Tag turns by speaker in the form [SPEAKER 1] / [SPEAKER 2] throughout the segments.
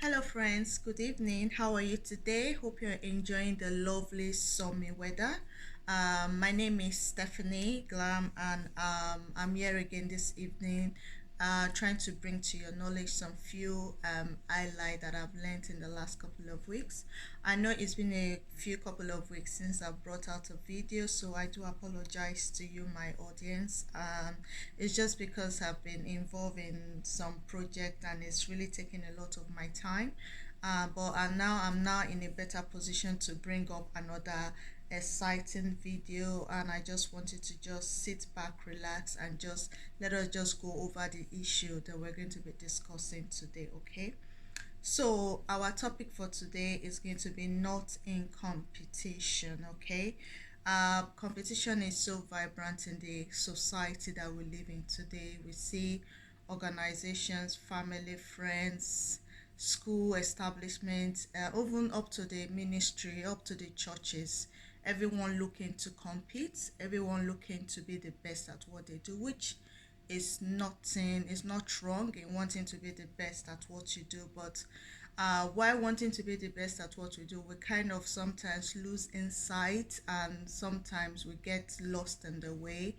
[SPEAKER 1] Hello, friends. Good evening. How are you today? Hope you're enjoying the lovely summer weather. My name is Stephanie Glam, and I'm here again this evening, trying to bring to your knowledge some few highlight that I've learned in the last couple of weeks. I know it's been a few couple of weeks since I've brought out a video, so I do apologize to you, my audience. It's just because I've been involved in some project and it's really taking a lot of my time. But I'm now in a better position to bring up another exciting video, and I just wanted to just sit back, relax, and just let us just go over the issue that we're going to be discussing today. Okay, so our topic for today is going to be not in competition. Okay, competition is so vibrant in the society that we live in today. We see organizations, family, friends, school establishments, even up to the ministry, up to the churches. Everyone looking to compete, everyone looking to be the best at what they do, which is nothing, is not wrong in wanting to be the best at what you do, but while wanting to be the best at what we do, we kind of sometimes lose insight and sometimes we get lost in the way,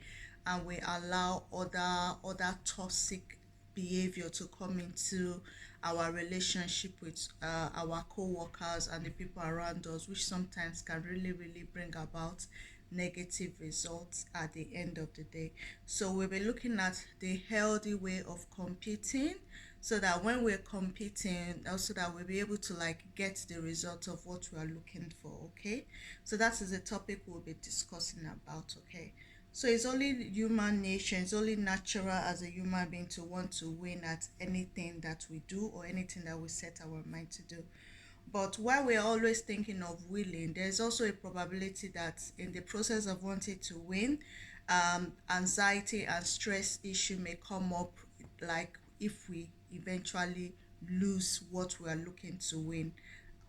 [SPEAKER 1] and we allow other toxic behavior to come into our relationship with our co-workers and the people around us, which sometimes can really bring about negative results at the end of the day. So we'll be looking at the healthy way of competing, so that when we're competing, also that we'll be able to like get the result of what we are looking for. Okay, so that is the topic we'll be discussing about. Okay, so it's only human nature, it's only natural as a human being to want to win at anything that we do or anything that we set our mind to do. But while we're always thinking of winning, there's also a probability that in the process of wanting to win, anxiety and stress issue may come up, like if we eventually lose what we are looking to win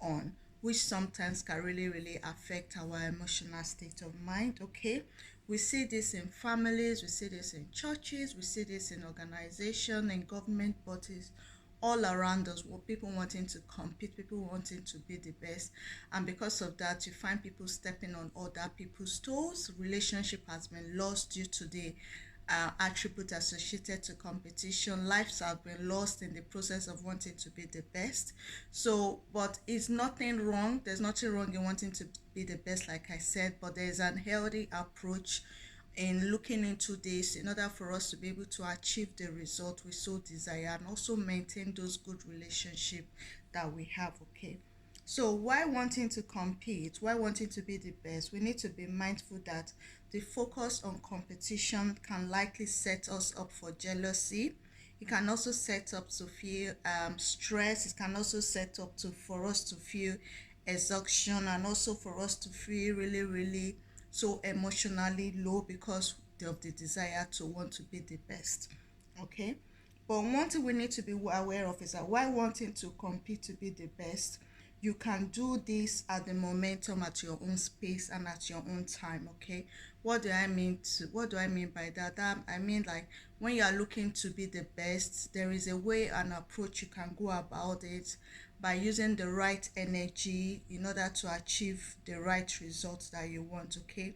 [SPEAKER 1] on, which sometimes can really affect our emotional state of mind. Okay, we see this in families, we see this in churches, we see this in organization and government bodies all around us. What people wanting to compete, people wanting to be the best, and because of that you find people stepping on other people's toes. Relationship has been lost due to the attribute associated to competition. Lives have been lost in the process of wanting to be the best. So, but it's nothing wrong. There's nothing wrong in wanting to be the best, like I said, but there's an healthy approach in looking into this in order for us to be able to achieve the result we so desire and also maintain those good relationships that we have. Okay, so while wanting to compete, while wanting to be the best, we need to be mindful that the focus on competition can likely set us up for jealousy. It can also set up to feel stress. It can also set up to for us to feel exhaustion, and also for us to feel really so emotionally low because of the desire to want to be the best. Okay, but one thing we need to be aware of is that while wanting to compete to be the best, you can do this at the momentum, at your own space and at your own time. Okay, what do I mean by that? I mean, like, when you are looking to be the best, there is a way and approach you can go about it by using the right energy in order to achieve the right results that you want. Okay,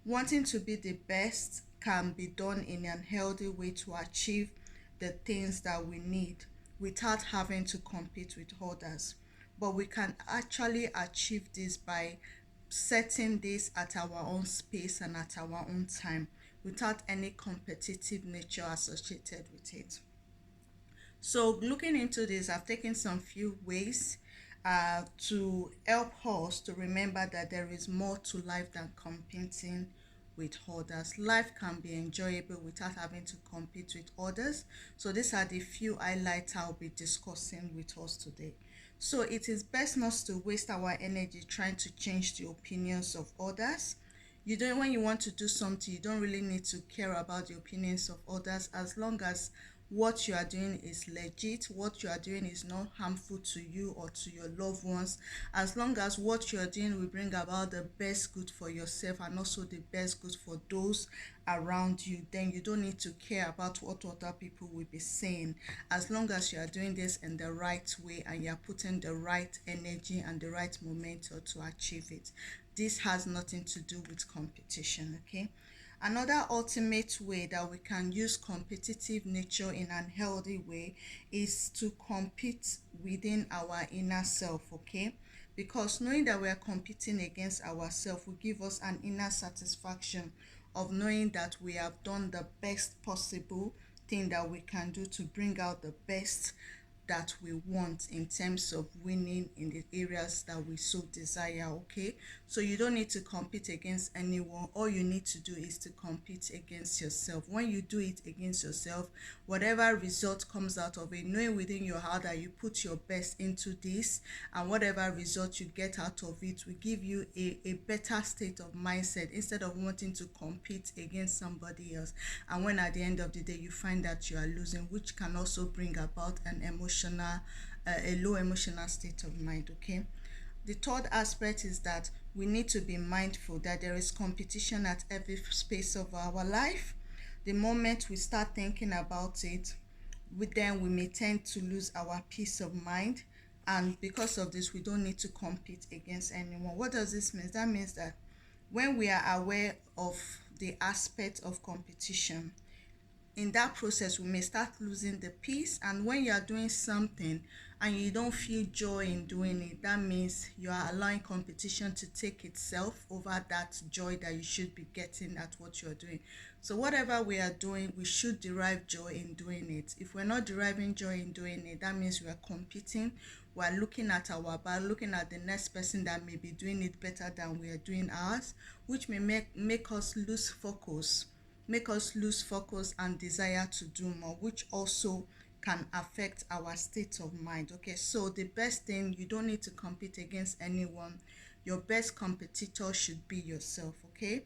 [SPEAKER 1] wanting to be the best can be done in an healthy way to achieve the things that we need without having to compete with others. But we can actually achieve this by setting this at our own space and at our own time without any competitive nature associated with it. So looking into this, I've taken some few ways to help us to remember that there is more to life than competing with others. Life can be enjoyable without having to compete with others. So these are the few highlights I'll be discussing with us today. So it is best not to waste our energy trying to change the opinions of others. You don't, when you want to do something, you don't really need to care about the opinions of others, as long as what you are doing is legit, what you are doing is not harmful to you or to your loved ones, as long as what you are doing will bring about the best good for yourself and also the best good for those around you, then you don't need to care about what other people will be saying, as long as you are doing this in the right way and you are putting the right energy and the right momentum to achieve it. This has nothing to do with competition, okay? Another ultimate way that we can use competitive nature in an healthy way is to compete within our inner self, okay? Because knowing that we are competing against ourselves will give us an inner satisfaction of knowing that we have done the best possible thing that we can do to bring out the best that we want in terms of winning in the areas that we so desire, okay? So you don't need to compete against anyone. All you need to do is to compete against yourself. When you do it against yourself, whatever result comes out of it, knowing within your heart that you put your best into this, and whatever result you get out of it will give you a better state of mindset instead of wanting to compete against somebody else. And when at the end of the day you find that you are losing, which can also bring about an a low emotional state of mind, okay? The third aspect is that we need to be mindful that there is competition at every space of our life. The moment we start thinking about it, we may tend to lose our peace of mind, and because of this we don't need to compete against anyone. What does this mean? That means that when we are aware of the aspect of competition, in that process we may start losing the peace, and when you are doing something and you don't feel joy in doing it, that means you are allowing competition to take itself over that joy that you should be getting at what you are doing. So whatever we are doing, we should derive joy in doing it. If we're not deriving joy in doing it, that means we are competing. We're looking at our back, looking at the next person that may be doing it better than we are doing ours, which may make us lose focus, and desire to do more, which also can affect our state of mind, okay? So the best thing, you don't need to compete against anyone. Your best competitor should be yourself, okay?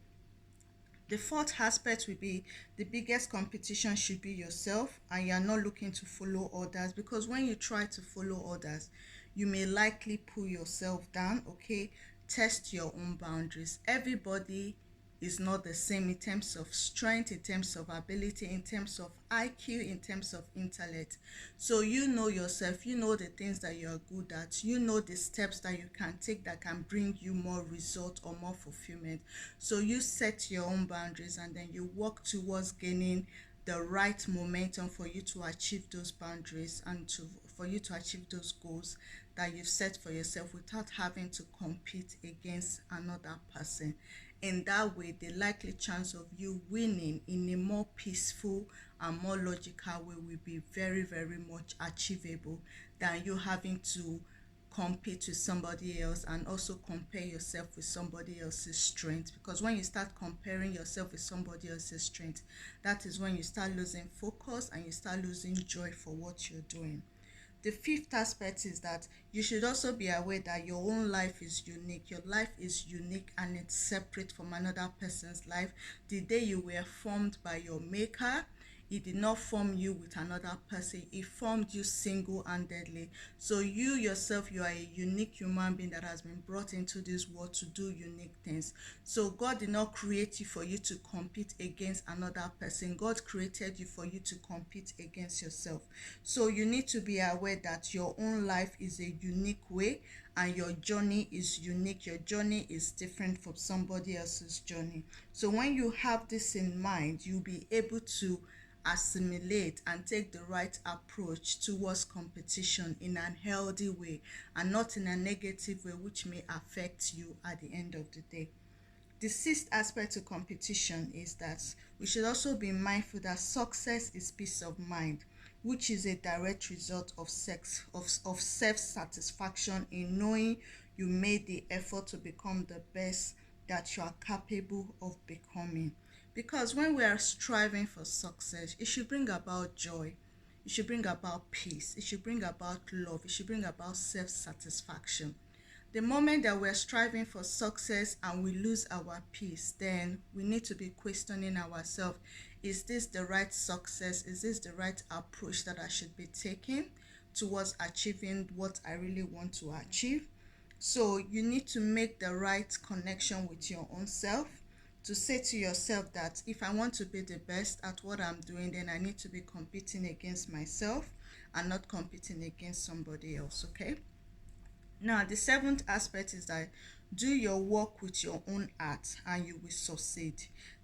[SPEAKER 1] The fourth aspect will be the biggest competition should be yourself, and you're not looking to follow others, because when you try to follow others, you may likely pull yourself down, okay? Test your own boundaries. Everybody is not the same in terms of strength, in terms of ability, in terms of IQ, in terms of intellect. So you know yourself, you know the things that you are good at, you know the steps that you can take that can bring you more result or more fulfillment. So you set your own boundaries and then you work towards gaining the right momentum for you to achieve those boundaries and for you to achieve those goals that you've set for yourself without having to compete against another person. In that way, the likely chance of you winning in a more peaceful and more logical way will be very, very much achievable than you having to compete with somebody else and also compare yourself with somebody else's strength. Because when you start comparing yourself with somebody else's strength, that is when you start losing focus and you start losing joy for what you're doing. The fifth aspect is that you should also be aware that your own life is unique. Your life is unique and it's separate from another person's life. The day you were formed by your maker, he did not form you with another person. He formed you single-handedly. So you yourself, you are a unique human being that has been brought into this world to do unique things. So God did not create you for you to compete against another person. God created you for you to compete against yourself. So you need to be aware that your own life is a unique way and your journey is unique. Your journey is different from somebody else's journey. So when you have this in mind, you'll be able to assimilate and take the right approach towards competition in an healthy way and not in a negative way, which may affect you at the end of the day. The sixth aspect to competition is that we should also be mindful that success is peace of mind, which is a direct result of self-satisfaction in knowing you made the effort to become the best that you are capable of becoming. Because when we are striving for success, it should bring about joy, it should bring about peace, it should bring about love, it should bring about self-satisfaction. The moment that we're striving for success and we lose our peace, then we need to be questioning ourselves. Is this the right success? Is this the right approach that I should be taking towards achieving what I really want to achieve? So you need to make the right connection with your own self, to say to yourself that if I want to be the best at what I'm doing, then I need to be competing against myself and not competing against somebody else, okay? Now, the seventh aspect is that do your work with your own art and you will succeed.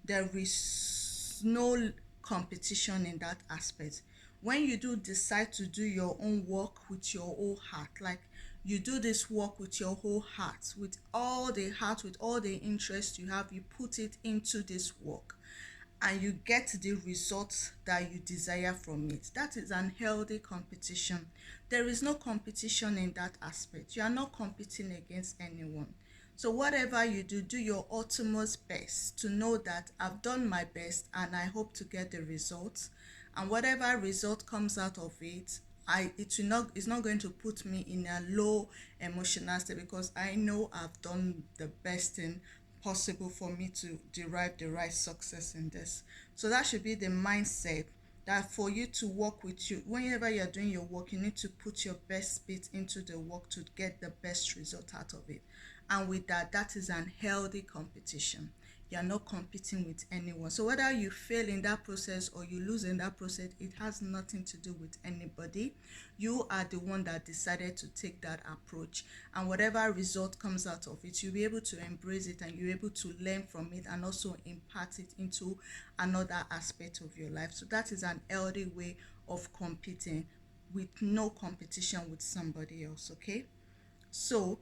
[SPEAKER 1] There is no competition in that aspect. When you do decide to do your own work with your whole heart, like you do this work with your whole heart, with all the heart, with all the interest you have, you put it into this work and you get the results that you desire from it. That is an healthy competition. There is no competition in that aspect. You are not competing against anyone. So whatever you do, do your utmost best to know that I've done my best and I hope to get the results. And whatever result comes out of it, it's not going to put me in a low emotional state, because I know I've done the best thing possible for me to derive the right success in this. So that should be the mindset, that for you to work with you, whenever you're doing your work, you need to put your best bit into the work to get the best result out of it. And with that, that is an healthy competition. You're not competing with anyone. So whether you fail in that process or you lose in that process, it has nothing to do with anybody. You are the one that decided to take that approach, and whatever result comes out of it, you'll be able to embrace it and you're able to learn from it and also impart it into another aspect of your life. So that is an healthy way of competing, with no competition with somebody else, okay? So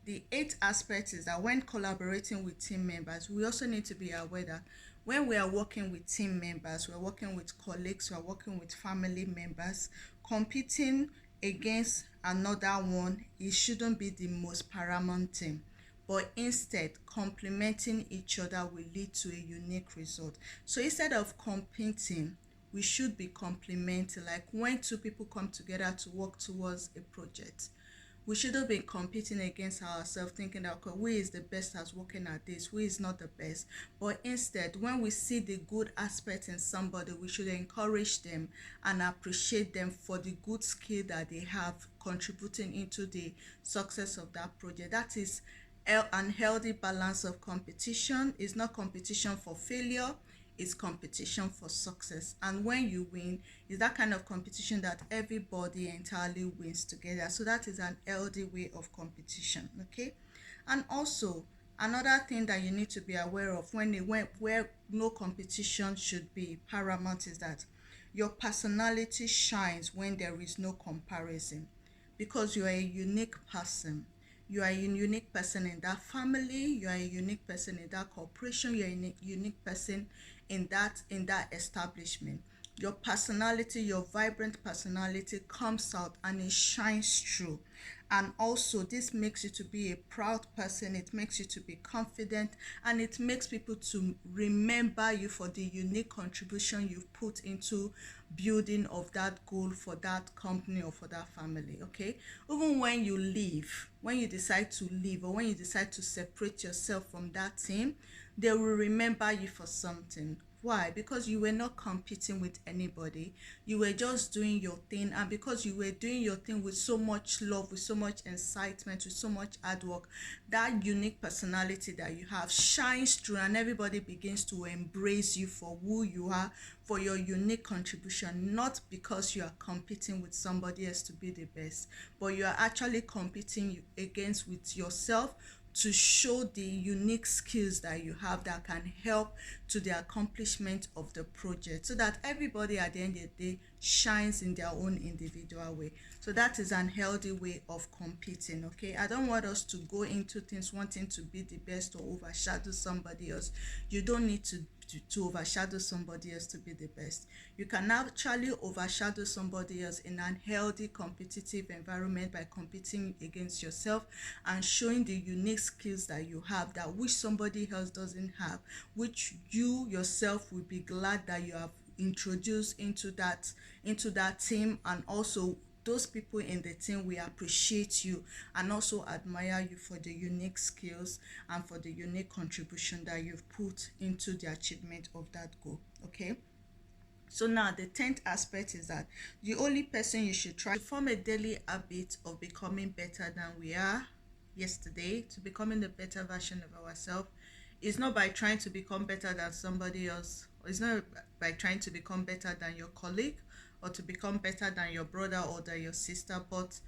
[SPEAKER 1] the eighth aspect is that when collaborating with team members, we also need to be aware that when we are working with team members, we're working with colleagues, we're working with family members, competing against another one, it shouldn't be the most paramount thing. But instead, complementing each other will lead to a unique result. So instead of competing, we should be complementing. Like when two people come together to work towards a project, we shouldn't be competing against ourselves, thinking that okay, who is the best at working at this, who is not the best. But instead, when we see the good aspect in somebody, we should encourage them and appreciate them for the good skill that they have contributing into the success of that project. That is an healthy balance of competition. It's not competition for failure, it's competition for success. And when you win, it's that kind of competition that everybody entirely wins together. So that is an healthy way of competition, okay? And also another thing that you need to be aware of where no competition should be paramount is that your personality shines when there is no comparison, because you are a unique person. You are a unique person in that family, you are a unique person in that corporation, you are a unique person in that establishment. Your personality, your vibrant personality comes out and it shines through. And also this makes you to be a proud person, it makes you to be confident, and it makes people to remember you for the unique contribution you've put into building of that goal for that company or for that family, okay? Even when you leave, when you decide to leave, or when you decide to separate yourself from that team, they will remember you for something. Why? Because you were not competing with anybody. You were just doing your thing, and because you were doing your thing with so much love, with so much excitement, with so much hard work, that unique personality that you have shines through, and everybody begins to embrace you for who you are, for your unique contribution, not because you are competing with somebody else to be the best, but you are actually competing against with yourself to show the unique skills that you have that can help to the accomplishment of the project, so that everybody at the end of the day shines in their own individual way. So that is an healthy way of competing, okay? I don't want us to go into things wanting to be the best or overshadow somebody else. You don't need to overshadow somebody else to be the best. You can actually overshadow somebody else in an healthy competitive environment by competing against yourself and showing the unique skills that you have that which somebody else doesn't have, which you yourself will be glad that you have introduced into that team, and also those people in the team will appreciate you and also admire you for the unique skills and for the unique contribution that you've put into the achievement of that goal. Okay. So now the 10th aspect is that the only person you should try to form a daily habit of becoming better than we are yesterday, to becoming the better version of ourselves. It's not by trying to become better than somebody else. It's not by trying to become better than your colleague or to become better than your brother or than your sister, but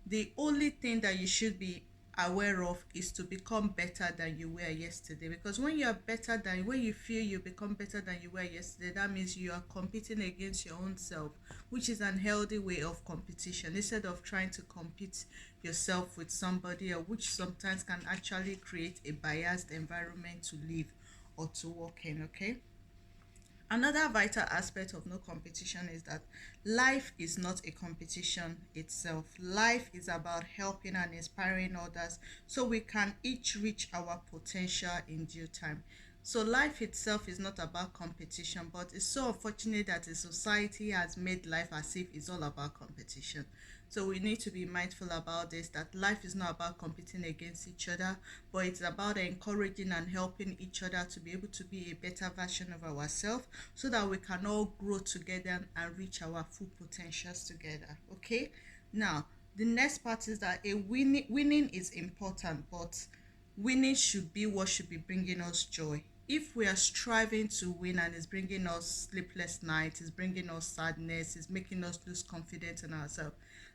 [SPEAKER 1] the only thing that you should be aware of is to become better than you were yesterday. Because when you feel you become better than you were yesterday, that means you are competing against your own self, which is an unhealthy way of competition, instead of trying to compete yourself with somebody else, which sometimes can actually create a biased environment to live or to work in. Okay. Another vital aspect of no competition is that life is not a competition itself. Life is about helping and inspiring others so we can each reach our potential in due time. So life itself is not about competition, but it's so unfortunate that the society has made life as if it's all about competition. So we need to be mindful about this, that life is not about competing against each other, but it's about encouraging and helping each other to be able to be a better version of ourselves so that we can all grow together and reach our full potentials together. Okay? Now, the next part is that winning is important, but winning should be what should be bringing us joy. If we are striving to win and it's bringing us sleepless nights, it's bringing us sadness, it's making us lose confidence in ourselves,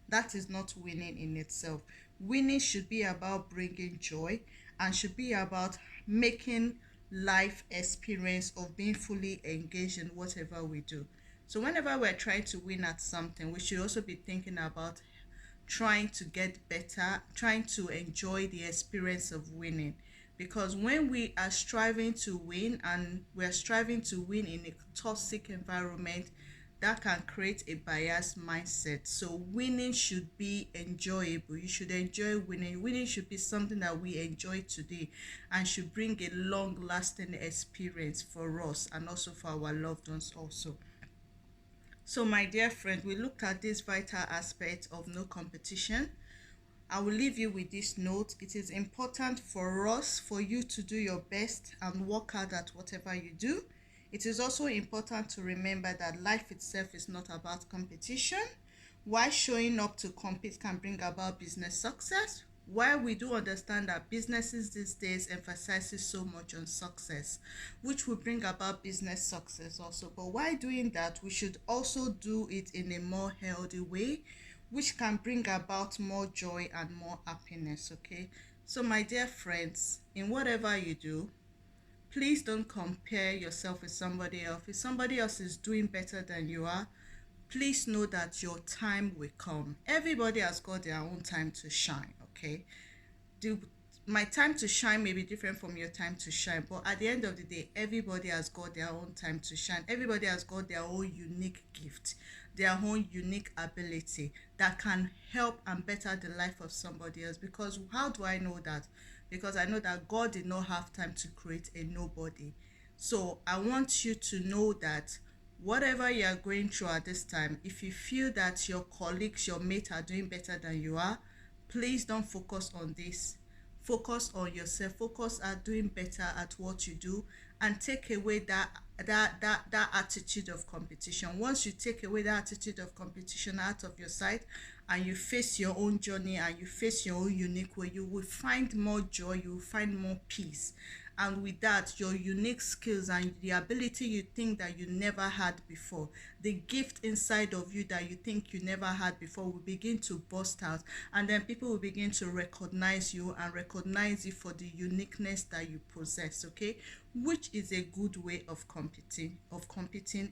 [SPEAKER 1] that is not winning in itself. Winning should be about bringing joy and should be about making life experience of being fully engaged in whatever we do. So whenever we're trying to win at something, we should also be thinking about trying to get better, trying to enjoy the experience of winning. Because when we are striving to win and we're striving to win in a toxic environment, that can create a biased mindset. So winning should be enjoyable. You should enjoy winning. Winning should be something that we enjoy today and should bring a long lasting experience for us and also for our loved ones also. So my dear friend, we looked at this vital aspect of no competition. I will leave you with this note. It is important for you to do your best and work hard at whatever you do. It is also important to remember that life itself is not about competition. Why showing up to compete can bring about business success, while we do understand that businesses these days emphasizes so much on success, which will bring about business success also. But while doing that, we should also do it in a more healthy way, which can bring about more joy and more happiness. Okay. So my dear friends, in whatever you do, please don't compare yourself with somebody else. If somebody else is doing better than you are, please know that your time will come. Everybody has got their own time to shine. Okay. Do My time to shine may be different from your time to shine, but at the end of the day, everybody has got their own time to shine. Everybody has got their own unique gift, their own unique ability that can help and better the life of somebody else. Because how do I know that? Because I know that God did not have time to create a nobody. So I want you to know that whatever you are going through at this time, if you feel that your colleagues, your mates are doing better than you are, please don't focus on this. Focus on yourself. Focus at doing better at what you do, and take away that attitude of competition. Once you take away that attitude of competition out of your sight and you face your own journey and you face your own unique way, you will find more joy, you will find more peace. And with that, your unique skills and the ability you think that you never had before, the gift inside of you that you think you never had before, will begin to burst out, and then people will begin to recognize you and recognize you for the uniqueness that you possess. Okay, which is a good way of competing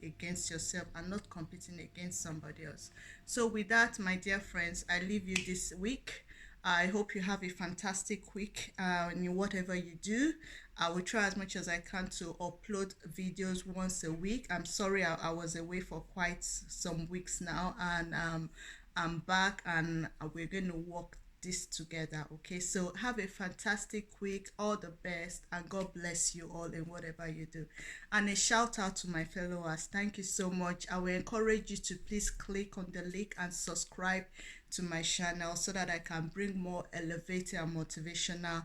[SPEAKER 1] against yourself and not competing against somebody else. So with that, my dear friends, I leave you this week. I hope you have a fantastic week in whatever you do. I will try as much as I can to upload videos once a week. I'm sorry I was away for quite some weeks now, and I'm back, and we're going to work this together. Okay, so have a fantastic week, all the best, and God bless you all in whatever you do. And a shout out to my followers. Thank you so much. I will encourage you to please click on the link and subscribe to my channel so that I can bring more elevated and motivational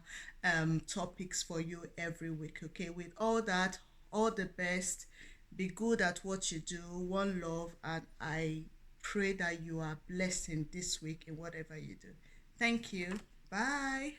[SPEAKER 1] topics for you every week. Okay, with all that, all the best. Be good at what you do. One love, and I pray that you are blessed in this week in whatever you do. Thank you. Bye.